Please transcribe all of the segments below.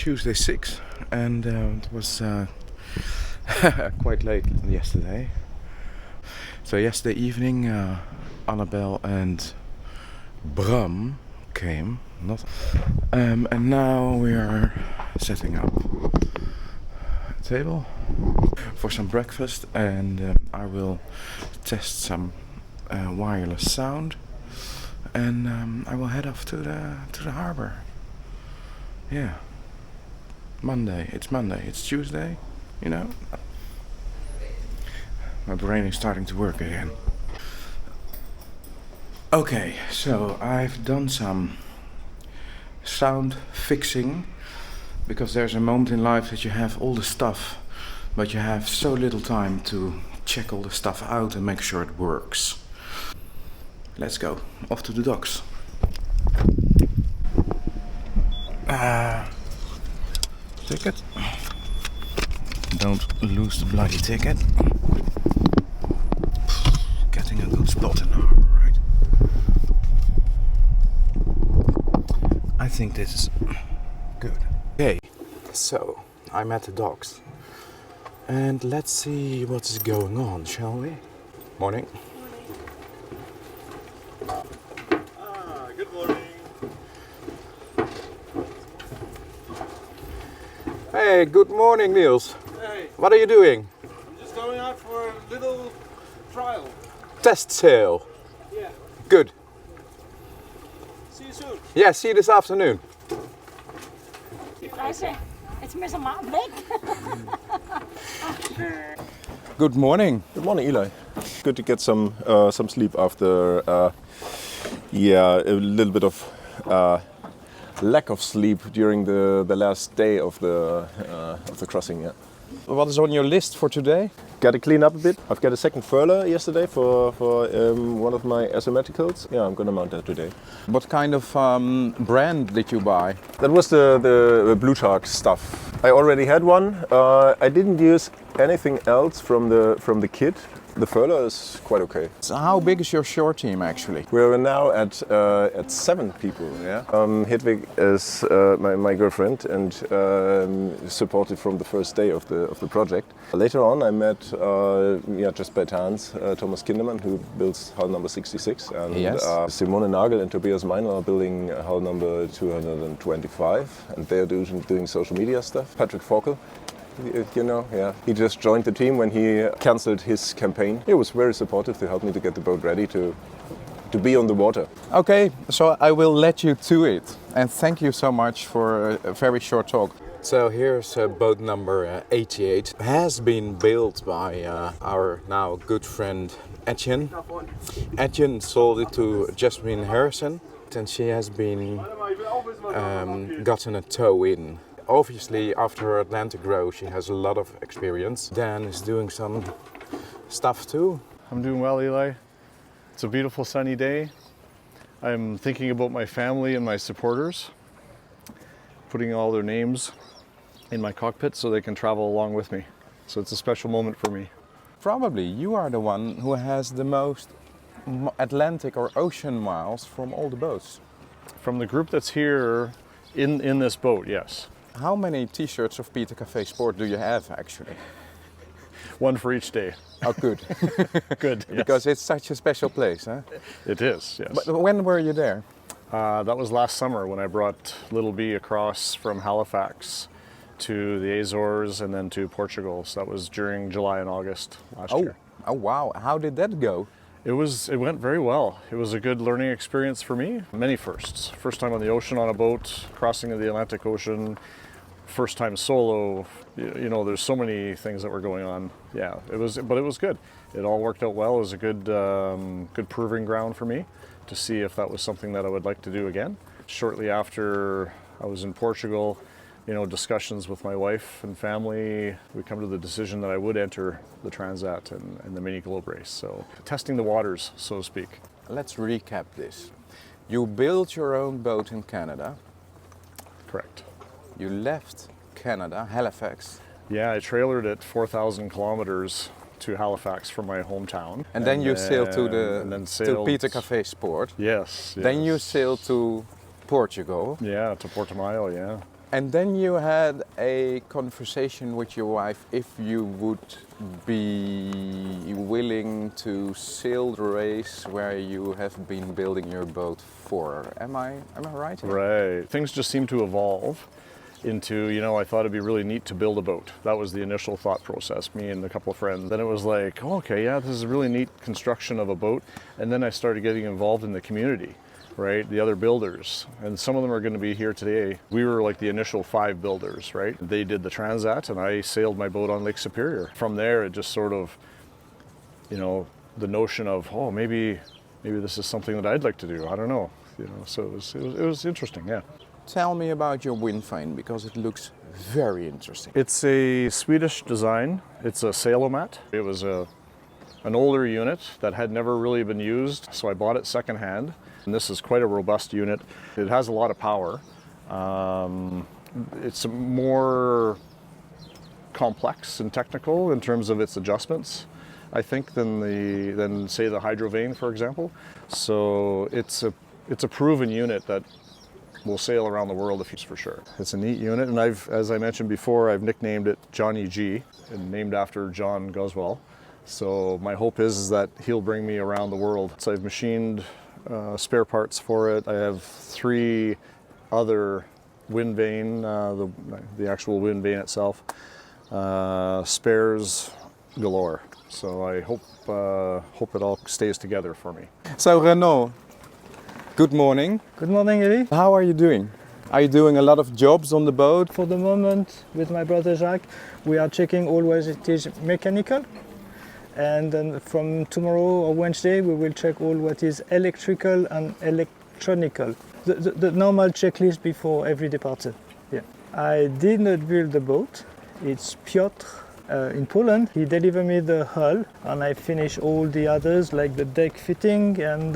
Tuesday 6 and it was quite late yesterday. So yesterday evening Annabelle and Bram came, and now we are setting up a table for some breakfast, and I will test some wireless sound, and I will head off to the harbor. Yeah. Monday. It's Tuesday, you know. My brain is starting to work again. Okay, so I've done some sound fixing, because there's a moment in life that you have all the stuff, but you have so little time to check all the stuff out and make sure it works. Let's go. Off to the docks. Ticket. Don't lose the bloody ticket. Getting a good spot in the harbor, right? I think this is good. Okay, so I'm at the docks. And let's see what is going on, shall we? Morning. Good morning. Hey, good morning, Niels. Hey, What are you doing? I'm just going out for a little trial. Test sail. Yeah. Good. See you soon. Yeah, see you this afternoon. It's Mr. Blake. Good morning. Good morning, Eli. Good to get some sleep after a little bit of lack of sleep during the last day of the crossing. Yeah. What is on your list for today? Got to clean up a bit. I've got a second furler yesterday for one of my asymmetricals. Yeah, I'm gonna mount that today. What kind of brand did you buy? That was the Blue Shark stuff. I already had one. I didn't use anything else from the kit. The furler is quite okay. So how big is your shore team actually? We're now at 7 people. Yeah. Hedwig is my girlfriend and supported from the first day of the project. Later on, I met just by chance Thomas Kindermann, who builds hull number 66, and Yes. Simone Nagel and Tobias Meiner are building hull number 225, and they're doing social media stuff. Patrick Forkel. You know, yeah. He just joined the team when he cancelled his campaign. He was very supportive to help me to get the boat ready to be on the water. Okay, so I will let you to it. And thank you so much for a very short talk. So here's boat number 88. Has been built by our now good friend Etienne. Etienne sold it to Jasmine Harrison, and she has been gotten a tow in. Obviously, after her Atlantic row, she has a lot of experience. Dan is doing some stuff too. I'm doing well, Eli. It's a beautiful sunny day. I'm thinking about my family and my supporters, putting all their names in my cockpit so they can travel along with me. So it's a special moment for me. Probably you are the one who has the most Atlantic or ocean miles from all the boats. From the group that's here in this boat, yes. How many t-shirts of Peter Cafe Sport do you have actually? One for each day. Oh, good. Good. Yes. Because it's such a special place, huh? It is, yes. But when were you there? That was last summer when I brought Little B across from Halifax to the Azores and then to Portugal. So that was during July and August last year. Oh wow! How did that go? It went very well. It was a good learning experience for me. Many firsts. First time on the ocean on a boat, crossing the Atlantic Ocean, first time solo. You know, there's so many things that were going on. Yeah, but it was good. It all worked out well. It was a good proving ground for me to see if that was something that I would like to do again. Shortly after I was in Portugal, you know, discussions with my wife and family, we come to the decision that I would enter the Transat and the Mini Globe race. So testing the waters, so to speak. Let's recap this. You built your own boat in Canada. Correct. You left Canada, Halifax. Yeah, I trailered it 4,000 kilometers to Halifax from my hometown. And then you sailed to sailed Peter Cafe Sport. Yes. Then you sailed to Portugal. Yeah, to Portimao, yeah. And then you had a conversation with your wife if you would be willing to sail the race where you have been building your boat for. Am I right? Right. Things just seem to evolve into, I thought it'd be really neat to build a boat. That was the initial thought process, me and a couple of friends. Then it was like, oh, okay, yeah, this is a really neat construction of a boat. And then I started getting involved in the community. Right, the other builders, and some of them are going to be here today. We were like the initial 5 builders, right? They did the Transat, and I sailed my boat on Lake Superior. From there, it just sort of, the notion of, oh, maybe this is something that I'd like to do. I don't know, So it was interesting, yeah. Tell me about your wind vane, because it looks very interesting. It's a Swedish design. It's a Sailomat. It was an older unit that had never really been used, so I bought it secondhand. And this is quite a robust unit. It has a lot of power. It's more complex and technical in terms of its adjustments, I think, than say the Hydrovane, for example. So it's a proven unit that will sail around the world for sure. It's a neat unit, and as I mentioned before, I've nicknamed it Johnny G, and named after John Goswell. So my hope is that he'll bring me around the world. So I've machined spare parts for it. I have 3 other wind vane, the actual wind vane itself, spares galore. So I hope it all stays together for me. So Renaud, good morning. Good morning, Elie. How are you doing? Are you doing a lot of jobs on the boat? For the moment, with my brother Jacques, we are checking always it is mechanical. And then from tomorrow or Wednesday, we will check all what is electrical and electronical. The normal checklist before every departure. Yeah. I did not build the boat. It's Piotr in Poland. He delivered me the hull, and I finished all the others like the deck fitting and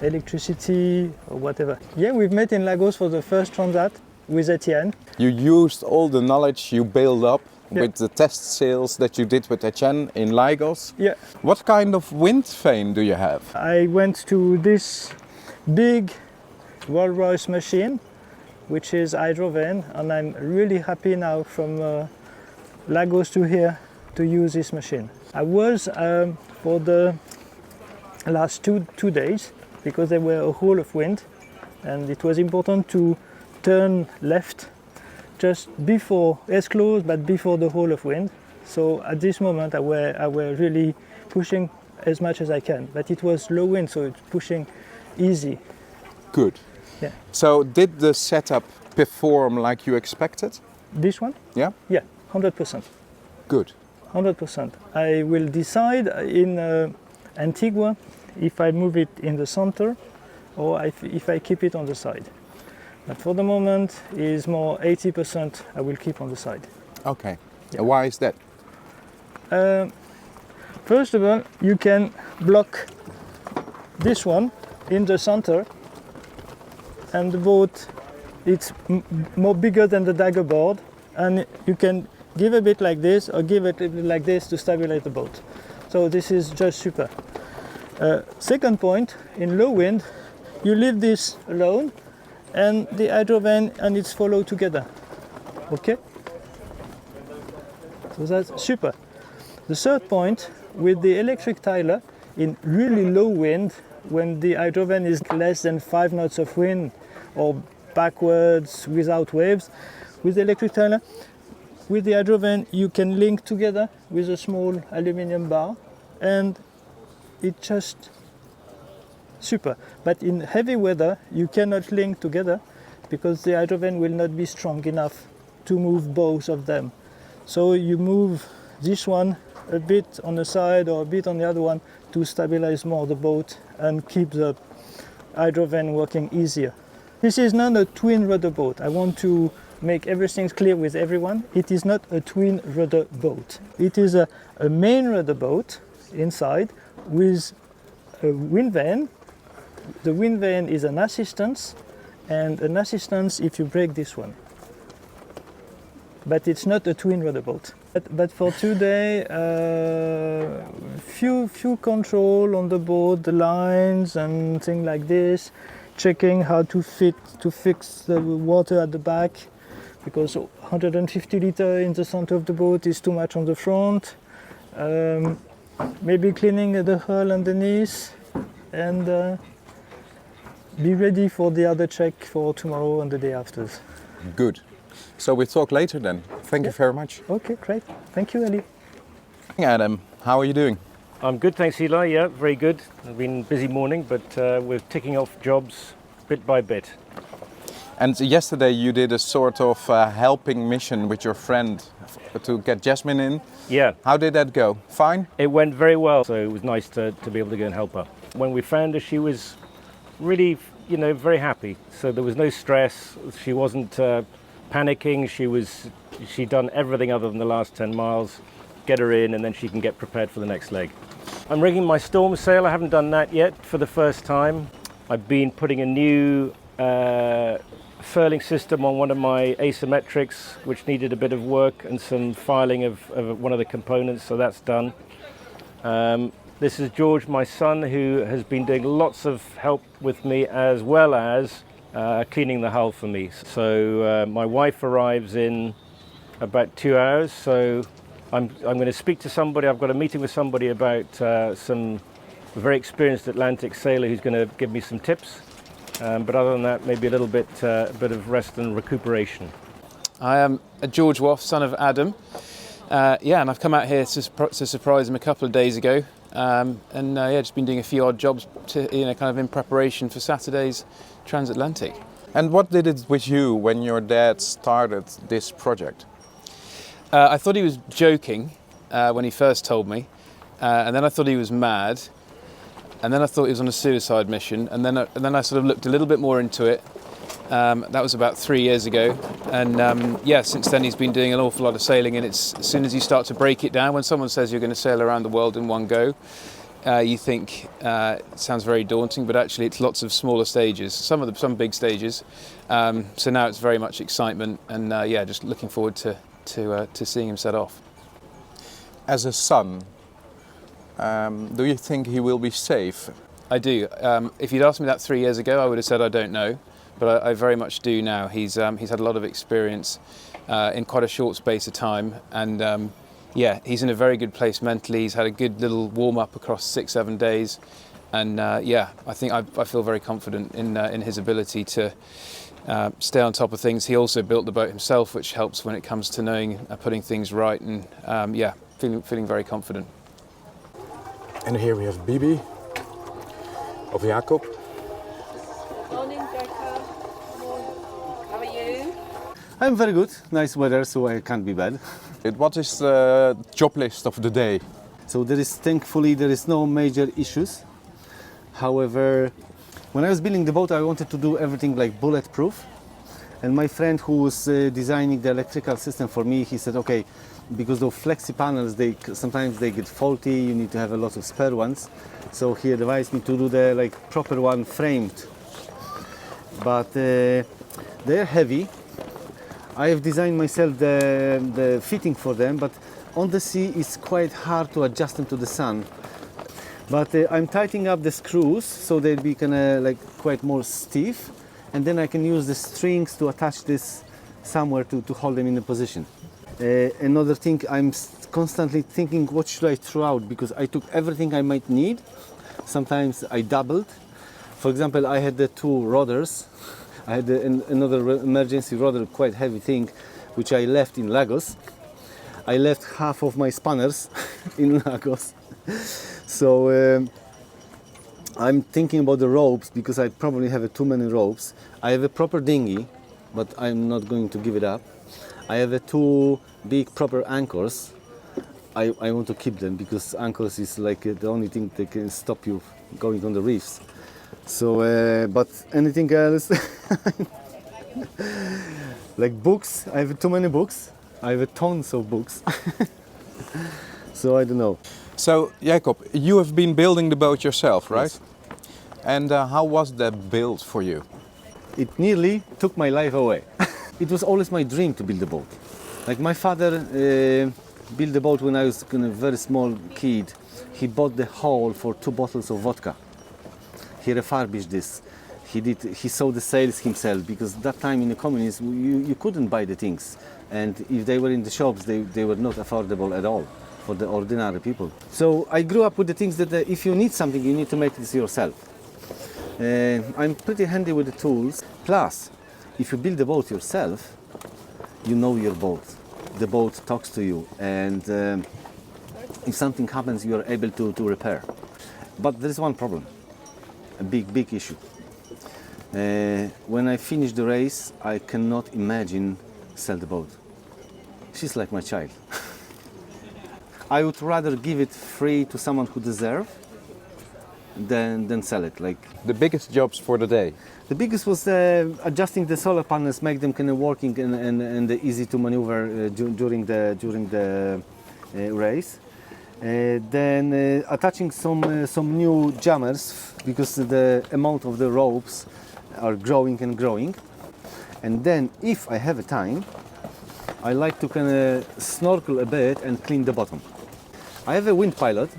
electricity or whatever. Yeah, we've met in Lagos for the first Transat with Etienne. You used all the knowledge you built up Yeah. with the test sails that you did with Etienne in Lagos. Yeah. What kind of wind vane do you have? I went to this big Rolls-Royce machine, which is Hydrovane, and I'm really happy now from Lagos to here to use this machine. I was for the last two days, because there were a hole of wind, and it was important to turn left just before, as close, but before the hole of wind. So at this moment I were really pushing as much as I can, but it was low wind, so it's pushing easy. Good. Yeah. So did the setup perform like you expected? This one? Yeah? Yeah, 100%. Good. 100%. I will decide in Antigua if I move it in the center or if I keep it on the side. But for the moment, is more 80% I will keep on the side. Okay. Yeah. Why is that? First of all, you can block this one in the center, and the boat, it's more bigger than the dagger board, and you can give a bit like this or give it a bit like this to stabilize the boat. So this is just super. Second point, in low wind, you leave this alone, and the Hydrovane and its follow together. Okay? So that's super. The third point, with the electric tiller, in really low wind, when the Hydrovane is less than 5 knots of wind or backwards without waves, with the electric tiller, with the Hydrovane you can link together with a small aluminium bar, and it's just super. But in heavy weather you cannot link together because the Hydrovane will not be strong enough to move both of them. So you move this one a bit on the side or a bit on the other one to stabilize more the boat and keep the Hydrovane working easier. This is not a twin rudder boat. I want to make everything clear with everyone. It is not a twin rudder boat. It is a main rudder boat inside with a wind vane. The wind vane is an assistance, and an assistance if you break this one. But it's not a twin rudder boat. But for today, few control on the boat, the lines and things like this, checking how to fix the water at the back, because 150 liter in the center of the boat is too much on the front. Maybe cleaning the hull underneath, and be ready for the other check for tomorrow and the day after. Good. So we talk later then. Thank you very much. Okay, great. Thank you, Ali. Adam, how are you doing? I'm good, thanks Eli, yeah, very good. It's been a busy morning, but we're ticking off jobs bit by bit. And yesterday you did a sort of helping mission with your friend to get Jasmine in. Yeah. How did that go? Fine? It went very well, so it was nice to be able to go and help her. When we found her, she was really, very happy. So there was no stress. She wasn't panicking. She'd done everything other than the last 10 miles. Get her in, and then she can get prepared for the next leg. I'm rigging my storm sail. I haven't done that yet for the first time. I've been putting a new furling system on one of my asymmetrics, which needed a bit of work and some filing of one of the components, so that's done. This is George, my son, who has been doing lots of help with me, as well as cleaning the hull for me. So my wife arrives in about 2 hours, so I'm going to speak to somebody. I've got a meeting with somebody about some very experienced Atlantic sailor who's going to give me some tips. But other than that, maybe a bit of rest and recuperation. I am George Woff, son of Adam. And I've come out here to surprise him a couple of days ago. Just been doing a few odd jobs kind of in preparation for Saturday's transatlantic. And what did it with you when your dad started this project? I thought he was joking when he first told me, and then I thought he was mad. And then I thought he was on a suicide mission, and then I sort of looked a little bit more into it. That was about 3 years ago, and since then he's been doing an awful lot of sailing. And it's as soon as you start to break it down, when someone says you're going to sail around the world in one go, you think it sounds very daunting, but actually it's lots of smaller stages, some big stages. So now it's very much excitement, and just looking forward to seeing him set off. As a son, do you think he will be safe? I do. If you'd asked me that 3 years ago, I would have said I don't know, but I very much do now. He's had a lot of experience in quite a short space of time, and he's in a very good place mentally. He's had a good little warm-up across 6-7 days, and I think I feel very confident in his ability to stay on top of things. He also built the boat himself, which helps when it comes to knowing putting things right, and feeling very confident. And here we have Bibi of Jacob. Morning, Jacob. How are you? I'm very good. Nice weather, so I can't be bad. What is the job list of the day? So thankfully there is no major issues. However, when I was building the boat, I wanted to do everything like bulletproof. And my friend who was designing the electrical system for me, he said, okay, because those flexi panels, sometimes they get faulty, you need to have a lot of spare ones. So he advised me to do the proper one framed. But they're heavy. I have designed myself the fitting for them, but on the sea it's quite hard to adjust them to the sun. But I'm tightening up the screws so they'll be quite more stiff, and then I can use the strings to attach this somewhere to hold them in a position. Another thing, I'm constantly thinking what should I throw out, because I took everything I might need. Sometimes I doubled. For example, I had the 2 rodders. I had another emergency rodder, quite heavy thing, which I left in Lagos. I left half of my spanners in Lagos. So I'm thinking about the ropes, because I probably have too many ropes. I have a proper dinghy, but I'm not going to give it up. I have 2 big proper anchors. I want to keep them, because anchors is the only thing that can stop you going on the reefs. So, but anything else? Like books, I have too many books. I have tons of books. So I don't know. So Jacob, you have been building the boat yourself, right? Yes. And how was that build for you? It nearly took my life away. It was always my dream to build a boat. Like my father built a boat when I was a very small kid. He bought the hull for 2 bottles of vodka. He refurbished this. He saw the sails himself, because that time in the communism you couldn't buy the things, and if they were in the shops, they were not affordable at all for the ordinary people. So I grew up with the things that if you need something, you need to make this yourself. I'm pretty handy with the tools. Plus, if you build the boat yourself, you know your boat. The boat talks to you, and if something happens, you are able to repair. But there is one problem, a big issue. When I finish the race, I cannot imagine sell the boat. She's like my child. I would rather give it free to someone who deserves than sell it. Like, The biggest jobs for the day. the biggest was adjusting the solar panels, make them kind of working and easy to maneuver during the race. Then attaching some new jammers, because the amount of the ropes are growing and growing. And then, if I have a time, I like to kind of snorkel a bit and clean the bottom. I have a wind pilot.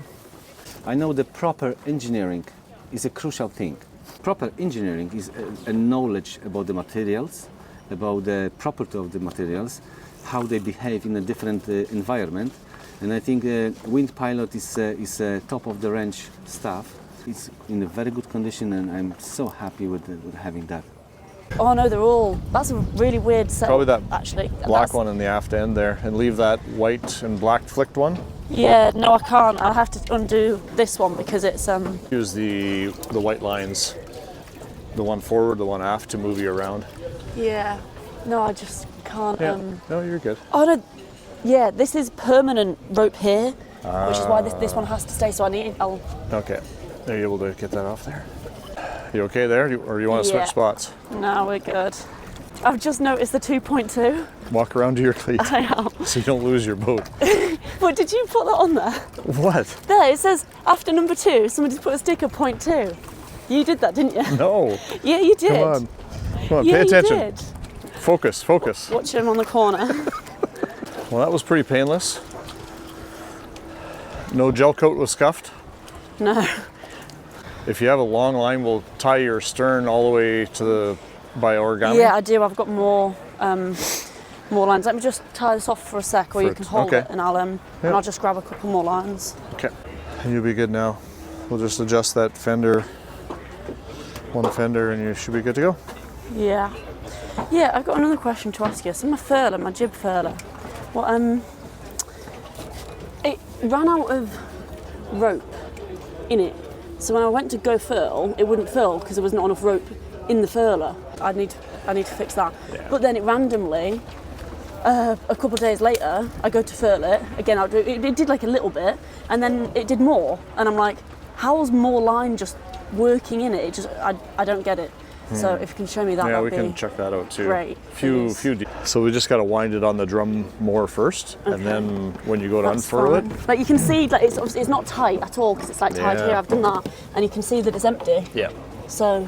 I know the proper engineering is a crucial thing. Proper engineering is a knowledge about the materials, about the property of the materials, how they behave in a different environment. And I think wind pilot is top of the range stuff. It's in a very good condition, and I'm so happy with having that. Oh no, they're all. That's a really weird setup. Probably that actually. black one in the aft end there, and leave that white and black flicked one. Yeah, no, I can't. I'll have to undo this one because it's Use the white lines, the one forward, the one aft, to move you around. Yeah. No, I just can't. Yeah. No, you're good. Oh no. Yeah, this is permanent rope here, which is why this one has to stay. So I'll. Okay. Are you able to get that off there? You okay there, or you want to Yeah. switch spots? No, we're good. I've just noticed the 2.2. Walk around to your cleat I am. so you don't lose your boat. But did you put that on there? What? There, it says after number 2, somebody's put a sticker 0.2. You did that, didn't you? No. Yeah, you did. Come on, Yeah, pay attention. You did. Focus. Watch him on the corner. Well, that was pretty painless. No gel coat was scuffed. No. If you have a long line, we'll tie your stern all the way to by origami. Yeah, I do. I've got more lines. Let me just tie this off for a sec, or you can hold okay. it, and I'll just grab a couple more lines. Okay, and you'll be good now. We'll just adjust that fender, one fender, and you should be good to go. Yeah. Yeah, I've got another question to ask you. So my furler, my jib furler, it ran out of rope in it. So when I went to go furl, it wouldn't furl because there was not enough rope in the furler. I need to fix that. Yeah. But then it randomly, a couple of days later, I go to furl it again. It did like a little bit, and then it did more. And I'm like, how's more line just working in it? I don't get it. So if you can show me that, yeah, we can check that out too. Great. So we just got to wind it on the drum more first, and then when you go to unfurl it, like you can see, like it's not tight at all because it's like tied here. I've done that, and you can see that it's empty. Yeah. So.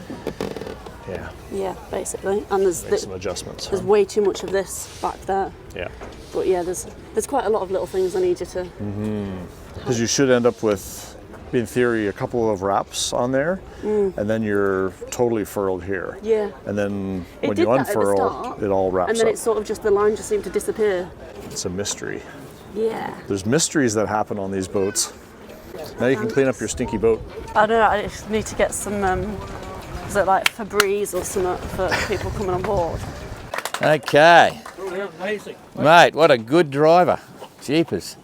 Yeah. Yeah, basically, and there's some adjustments. There's way too much of this back there. Yeah. But yeah, there's quite a lot of little things I need you to. Because you should end up with, in theory, a couple of wraps on there, and then you're totally furled here. Yeah. And then It when did you that at the unfurl, start, it all wraps and then up. it's sort of just the line just seemed to disappear. It's a mystery. Yeah. There's mysteries that happen on these boats. Now you can clean up your stinky boat. I don't know. I just need to get some. Is it like Febreze or something for people coming on board? Okay. Mate, what a good driver. Jeepers.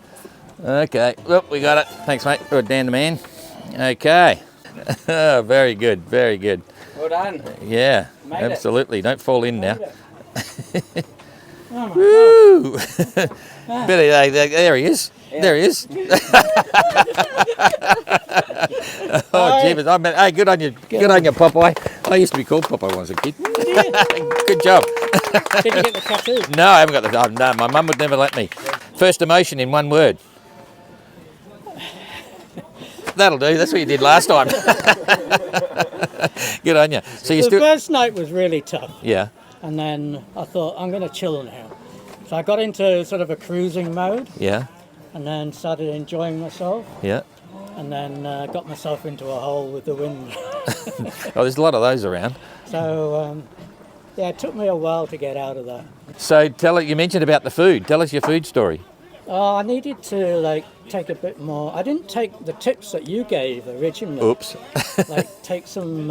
Okay, well, we got it. Thanks, mate. Good, Dan the man. Okay. Very good, very good. Well done. Yeah, Made absolutely. Don't fall in now. Oh my Woo! Billy, there he is. Yeah. There he is. Oh, jeepers. Hey, good on you. Good on you, Popeye. I used to be called Popeye when I was a kid. Good job. Did you get the tattoo? No, I haven't got the. No, my mum would never let me. First emotion in one word. That'll do. That's what you did last time. Good on you. So The first night was really tough. Yeah. And then I thought, I'm going to chill now. So I got into sort of a cruising mode. Yeah. And then started enjoying myself. Yeah. And then got myself into a hole with the wind. Oh, there's a lot of those around. So, yeah, it took me a while to get out of that. So you mentioned about the food. Tell us your food story. I needed to like take a bit more. I didn't take the tips that you gave originally. Oops. Like take some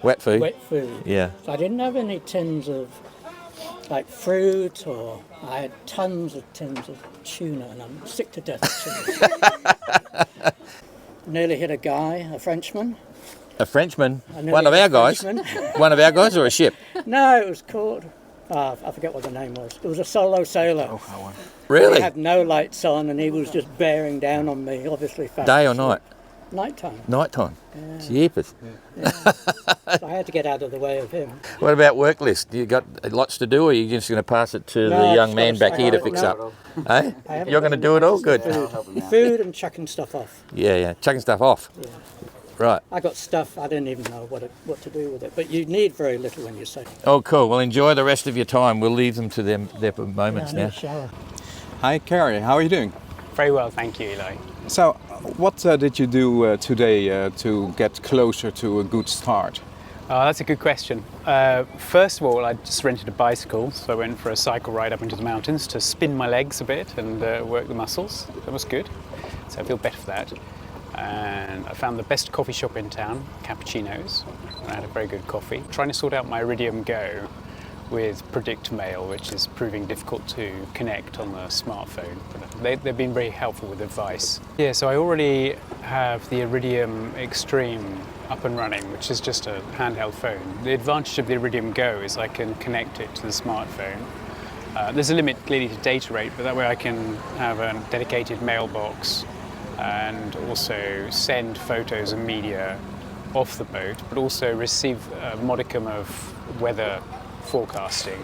Wet food. wet food. Yeah. So I didn't have any tins of like fruit, or I had tons of tins of tuna, and I'm sick to death of tuna. Nearly hit a guy, a Frenchman. A Frenchman? I nearly One of hit a our guys? Frenchman. One of our guys or a ship? No, it was called. I forget what the name was. It was a solo sailor. Really? He had no lights on, and he was just bearing down on me, obviously fast Day or asleep. night? Nighttime. Nighttime? Yeah. Jeepers. Yeah. So I had to get out of the way of him. What about work list? You got lots to do, or are you just going to pass it to No, the I've young just man gotta back here to start fix it up? Eh? I haven't You're going to do it all? Good. Food and chucking stuff off. Yeah, chucking stuff off. Yeah. Right. I got stuff, I didn't even know what to do with it. But you need very little when you say. Oh, cool. Well, enjoy the rest of your time. We'll leave them to their moments I need now. a shower. Hi, Carrie. How are you doing? Very well, thank you, Eli. So, what did you do today to get closer to a good start? Oh, that's a good question. First of all, I just rented a bicycle, so I went for a cycle ride up into the mountains to spin my legs a bit and work the muscles. That was good, so I feel better for that. And I found the best coffee shop in town, Cappuccino's. I had a very good coffee. Trying to sort out my Iridium Go with Predict Mail, which is proving difficult to connect on the smartphone. But they've been very helpful with advice. Yeah, so I already have the Iridium Extreme up and running, which is just a handheld phone. The advantage of the Iridium Go is I can connect it to the smartphone. There's a limit clearly to data rate, but that way I can have a dedicated mailbox and also send photos and media off the boat, but also receive a modicum of weather forecasting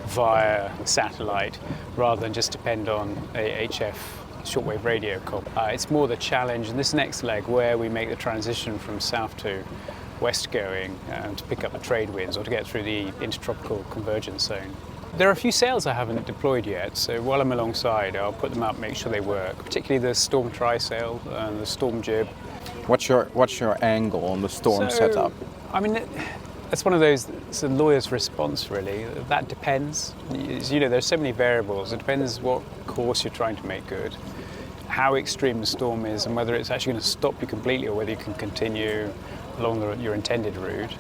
via satellite rather than just depend on a HF shortwave radio call. It's more the challenge in this next leg where we make the transition from south to west going to pick up the trade winds or to get through the intertropical convergence zone. There are a few sails I haven't deployed yet, so while I'm alongside I'll put them up, make sure they work, particularly the storm trysail and the storm jib. What's your angle on the storm setup? I mean, that's one of those, it's a lawyer's response really. That depends. As you know, there's so many variables. It depends what course you're trying to make good, how extreme the storm is, and whether it's actually going to stop you completely or whether you can continue along your intended route.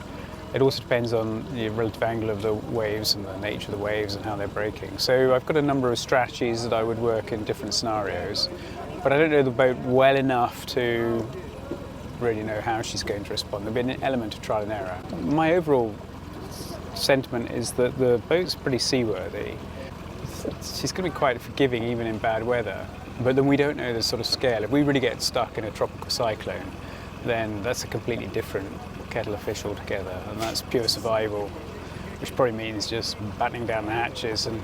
It also depends on the relative angle of the waves and the nature of the waves and how they're breaking. So I've got a number of strategies that I would work in different scenarios, but I don't know the boat well enough to really know how she's going to respond. There'll be an element of trial and error. My overall sentiment is that the boat's pretty seaworthy. She's going to be quite forgiving even in bad weather, but then we don't know the sort of scale. If we really get stuck in a tropical cyclone, then that's a completely different kettle of fish altogether, and that's pure survival, which probably means just battening down the hatches and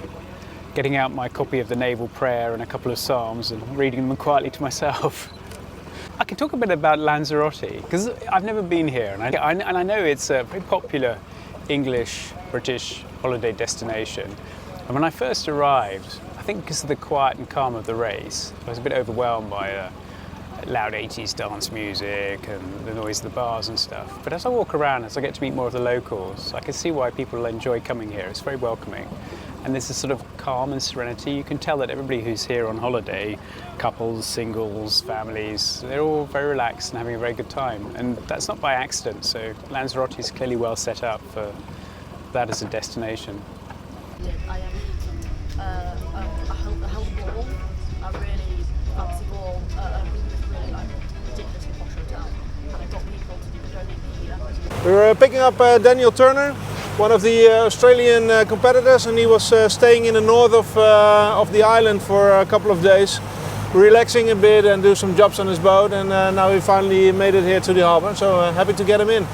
getting out my copy of the Naval Prayer and a couple of Psalms and reading them quietly to myself. I can talk a bit about Lanzarote, because I've never been here, and I know it's a very popular English-British holiday destination. And when I first arrived, I think because of the quiet and calm of the race, I was a bit overwhelmed by loud 80s dance music and the noise of the bars and stuff. But as I walk around, as I get to meet more of the locals, I can see why people enjoy coming here. It's very welcoming. And there's a sort of calm and serenity. You can tell that everybody who's here on holiday, couples, singles, families, they're all very relaxed and having a very good time. And that's not by accident, so Lanzarote is clearly well set up for that as a destination. I held the ball. I really fancy ball. Really like ridiculously posh hotel, and I got people to do the donate the. We're picking up Daniel Turner, one of the Australian competitors, and he was staying in the north of the island for a couple of days, relaxing a bit and do some jobs on his boat, and now he finally made it here to the harbour, so happy to get him in.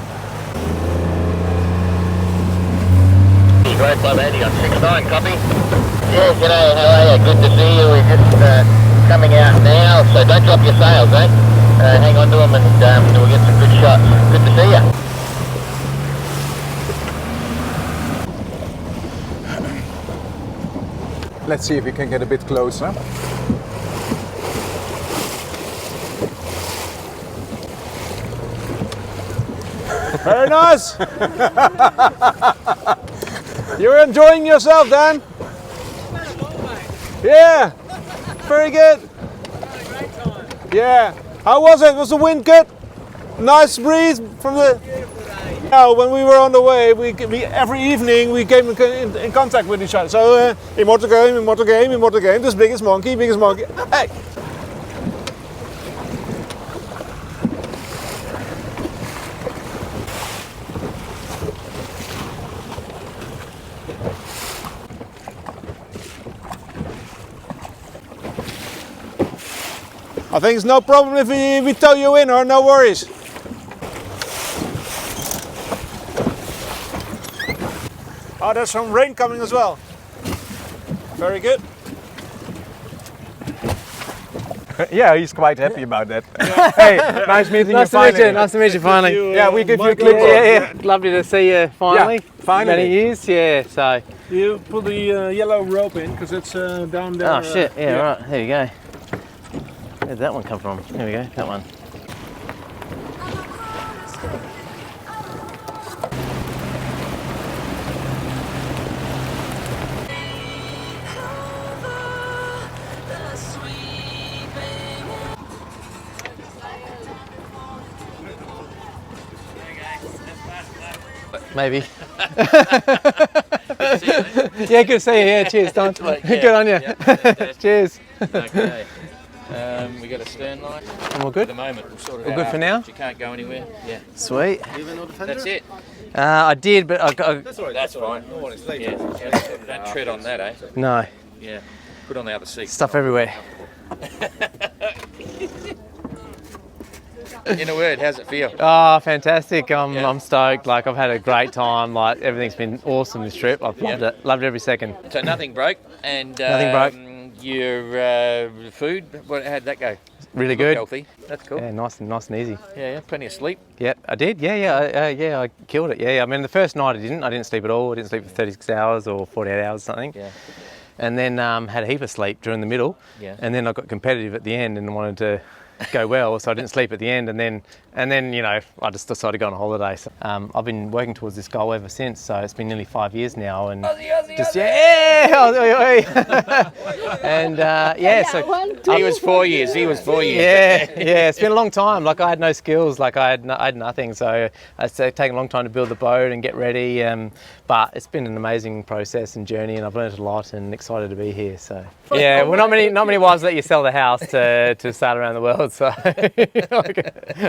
Great Club Andy on 6-9, copy. Yeah, g'day, how are you? Good to see you. We're just coming out now, so don't drop your sails, eh? Hang on to them and we'll get some good shots. Good to see you. Let's see if we can get a bit closer. Very nice. You're enjoying yourself, Dan? Yeah. Very good. Yeah. How was it? Was the wind good? Nice breeze from the. When we were on the way, we every evening we came in contact with each other. So immortal game. This biggest monkey. Hey. I think it's no problem if we tow you in, or no worries. Oh, there's some rain coming as well. Very good. Yeah, he's quite happy about that. Hey, nice meeting you finally. Nice to meet you finally. Yeah, we give you a clip. Yeah. Lovely to see you finally. Yeah, finally. Many years, yeah, so. You put the yellow rope in, because it's down there. Oh shit, yeah, right, here you go. Where'd that one come from? Here we go, that one. Maybe. Yeah, good to see you. Yeah, cheers, Don. Good on you. Cheers. Okay. We got a stern light. And we're good? At the moment, we'll sort it We're out good for now? You can't go anywhere. Yeah. Sweet. That's it. I did, but I got. That's fine. Yeah. Don't tread on that, eh? No. Yeah. Put on the other seat. Stuff everywhere. In a word, how's it feel? Oh, fantastic. I'm stoked. Like, I've had a great time. Like, everything's been awesome this trip. I've loved it. Loved every second. So nothing broke, and Nothing broke. Your food, how'd that go? Really good. Healthy. That's cool. Yeah, nice and easy. Yeah, plenty of sleep. Yep, I did. Yeah, I killed it. Yeah, I mean, the first night I didn't sleep at all. I didn't sleep for 36 hours or 48 hours or something. Yeah. And then had a heap of sleep during the middle. Yeah. And then I got competitive at the end and wanted to go well, so I didn't sleep at the end, and then you know, I just decided to go on a holiday. So I've been working towards this goal ever since, so it's been nearly 5 years now, and just and so he was 4 years. Yeah, it's been a long time. Like, I had no skills, like I had nothing, so it's taken a long time to build the boat and get ready. But it's been an amazing process and journey, and I've learned a lot and excited to be here. So yeah, well, not many wives let you sell the house to sail around the world. So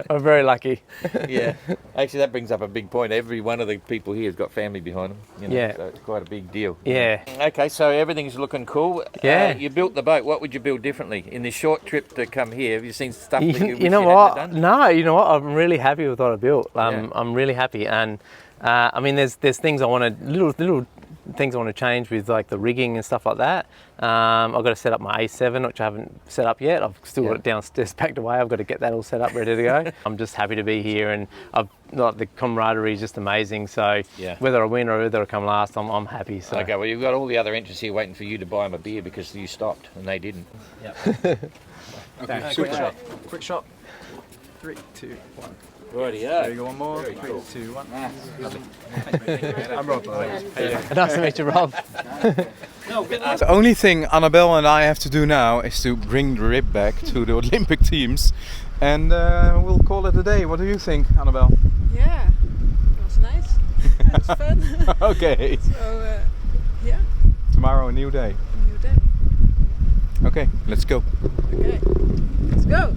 I'm very lucky. Yeah, actually, that brings up a big point. Every one of the people here has got family behind them. You know, Yeah. so it's quite a big deal. Yeah. Okay, so everything's looking cool. Yeah. You built the boat. What would you build differently in this short trip to come here? Have you seen stuff that you wish You know you what? hadn't done? No, you know what? I'm really happy with what I built. I'm really happy, and I mean, there's things I want to little things I want to change with, like the rigging and stuff like that. I've got to set up my A7, which I haven't set up yet. I've still got it downstairs packed away. I've got to get that all set up, ready to go. I'm just happy to be here, and the camaraderie is just amazing. So whether I win or whether I come last, I'm happy. So. Okay, well, you've got all the other entrants here waiting for you to buy them a beer because you stopped and they didn't. Yep. Okay, quick shot. Quick shot. 3, 2, 1. Righty, There you go, one more. Very 3, cool. 2, 1. Lovely. I'm Rob, by the way. Nice to meet you, Rob. The only thing Annabelle and I have to do now is to bring the rib back to the Olympic teams, and we'll call it a day. What do you think, Annabelle? Yeah, it was nice. It was fun. Okay. So, yeah. Tomorrow a new day. New day. Okay, let's go. Okay, let's go.